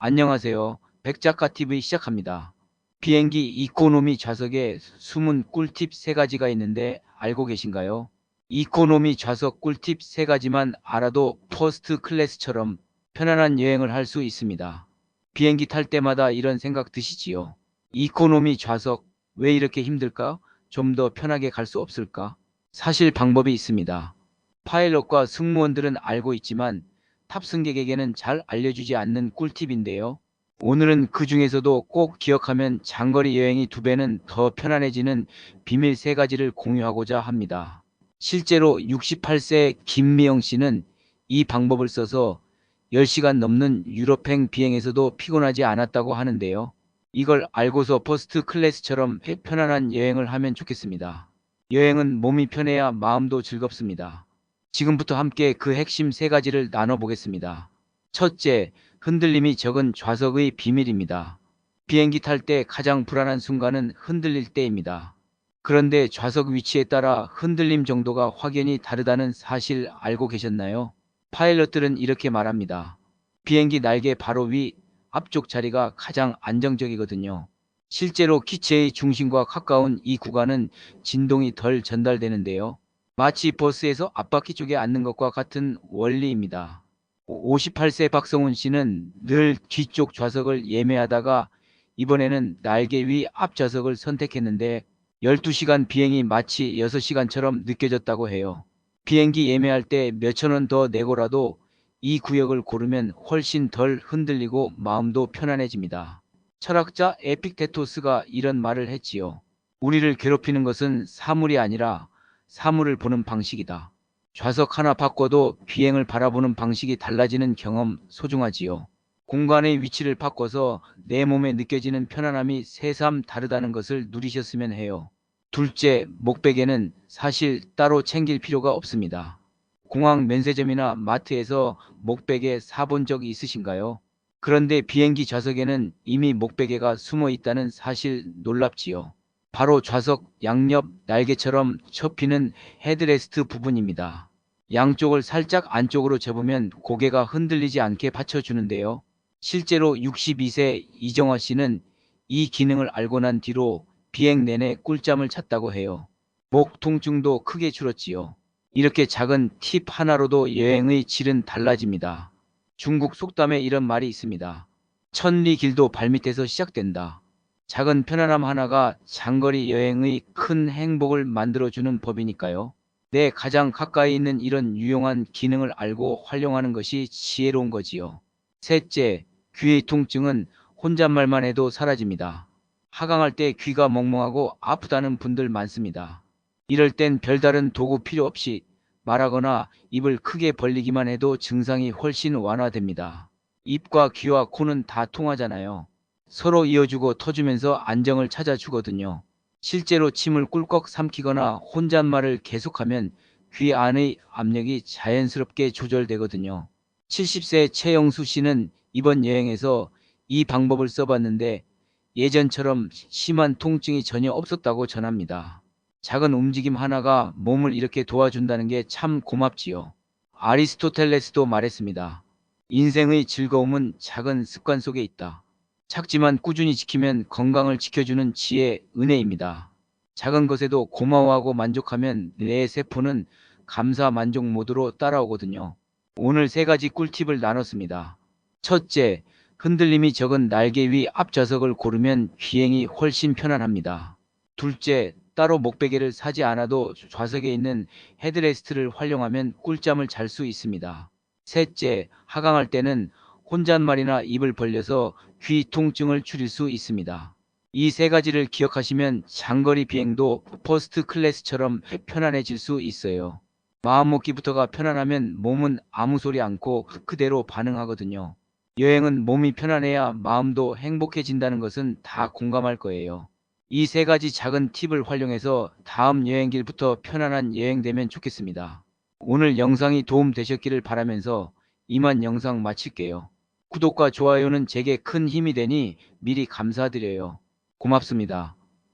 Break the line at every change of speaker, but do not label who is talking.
안녕하세요. 백작가TV 시작합니다. 비행기 이코노미 좌석에 숨은 꿀팁 3가지가 있는데 알고 계신가요? 이코노미 좌석 꿀팁 3가지만 알아도 퍼스트 클래스처럼 편안한 여행을 할 수 있습니다. 비행기 탈 때마다 이런 생각 드시지요? 이코노미 좌석 왜 이렇게 힘들까? 좀 더 편하게 갈 수 없을까? 사실 방법이 있습니다. 파일럿과 승무원들은 알고 있지만 탑승객에게는 잘 알려주지 않는 꿀팁인데요. 오늘은 그 중에서도 꼭 기억하면 장거리 여행이 2배는 더 편안해지는 비밀 3가지를 공유하고자 합니다. 실제로 68세 김미영 씨는 이 방법을 써서 10시간 넘는 유럽행 비행에서도 피곤하지 않았다고 하는데요. 이걸 알고서 퍼스트 클래스처럼 편안한 여행을 하면 좋겠습니다. 여행은 몸이 편해야 마음도 즐겁습니다. 지금부터 함께 그 핵심 3가지를 나눠보겠습니다. 첫째, 흔들림이 적은 좌석의 비밀입니다. 비행기 탈 때 가장 불안한 순간은 흔들릴 때입니다. 그런데 좌석 위치에 따라 흔들림 정도가 확연히 다르다는 사실 알고 계셨나요? 파일럿들은 이렇게 말합니다. 비행기 날개 바로 위 앞쪽 자리가 가장 안정적이거든요. 실제로 기체의 중심과 가까운 이 구간은 진동이 덜 전달되는데요. 마치 버스에서 앞바퀴 쪽에 앉는 것과 같은 원리입니다. 58세 박성훈 씨는 늘 뒤쪽 좌석을 예매하다가 이번에는 날개 위 앞좌석을 선택했는데 12시간 비행이 마치 6시간처럼 느껴졌다고 해요. 비행기 예매할 때 몇천 원 더 내고라도 이 구역을 고르면 훨씬 덜 흔들리고 마음도 편안해집니다. 철학자 에픽테토스가 이런 말을 했지요. 우리를 괴롭히는 것은 사물이 아니라 사물을 보는 방식이다. 좌석 하나 바꿔도 비행을 바라보는 방식이 달라지는 경험 소중하지요. 공간의 위치를 바꿔서 내 몸에 느껴지는 편안함이 새삼 다르다는 것을 누리셨으면 해요. 둘째, 목베개는 사실 따로 챙길 필요가 없습니다. 공항 면세점이나 마트에서 목베개 사본 적이 있으신가요? 그런데 비행기 좌석에는 이미 목베개가 숨어 있다는 사실 놀랍지요. 바로 좌석 양옆 날개처럼 접히는 헤드레스트 부분입니다. 양쪽을 살짝 안쪽으로 접으면 고개가 흔들리지 않게 받쳐주는데요. 실제로 62세 이정화 씨는 이 기능을 알고 난 뒤로 비행 내내 꿀잠을 잤다고 해요. 목 통증도 크게 줄었지요. 이렇게 작은 팁 하나로도 여행의 질은 달라집니다. 중국 속담에 이런 말이 있습니다. 천리 길도 발밑에서 시작된다. 작은 편안함 하나가 장거리 여행의 큰 행복을 만들어주는 법이니까요. 내 가장 가까이 있는 이런 유용한 기능을 알고 활용하는 것이 지혜로운 거지요. 셋째, 귀의 통증은 혼잣말만 해도 사라집니다. 하강할 때 귀가 멍멍하고 아프다는 분들 많습니다. 이럴 땐 별다른 도구 필요 없이 말하거나 입을 크게 벌리기만 해도 증상이 훨씬 완화됩니다. 입과 귀와 코는 다 통하잖아요. 서로 이어주고 터주면서 안정을 찾아주거든요. 실제로 침을 꿀꺽 삼키거나 혼잣말을 계속하면 귀 안의 압력이 자연스럽게 조절되거든요. 70세 최영수 씨는 이번 여행에서 이 방법을 써봤는데 예전처럼 심한 통증이 전혀 없었다고 전합니다. 작은 움직임 하나가 몸을 이렇게 도와준다는 게 참 고맙지요. 아리스토텔레스도 말했습니다. 인생의 즐거움은 작은 습관 속에 있다. 작지만 꾸준히 지키면 건강을 지켜주는 지혜, 은혜입니다. 작은 것에도 고마워하고 만족하면 내 세포는 감사 만족 모드로 따라오거든요. 오늘 3가지 꿀팁을 나눴습니다. 첫째, 흔들림이 적은 날개 위 앞좌석을 고르면 비행이 훨씬 편안합니다. 둘째, 따로 목베개를 사지 않아도 좌석에 있는 헤드레스트를 활용하면 꿀잠을 잘 수 있습니다. 셋째, 하강할 때는 혼잣말이나 입을 벌려서 귀 통증을 줄일 수 있습니다. 이 3가지를 기억하시면 장거리 비행도 퍼스트 클래스처럼 편안해질 수 있어요. 마음먹기부터가 편안하면 몸은 아무 소리 않고 그대로 반응하거든요. 여행은 몸이 편안해야 마음도 행복해진다는 것은 다 공감할 거예요. 이 3가지 작은 팁을 활용해서 다음 여행길부터 편안한 여행 되면 좋겠습니다. 오늘 영상이 도움되셨기를 바라면서 이만 영상 마칠게요. 구독과 좋아요는 제게 큰 힘이 되니 미리 감사드려요. 고맙습니다.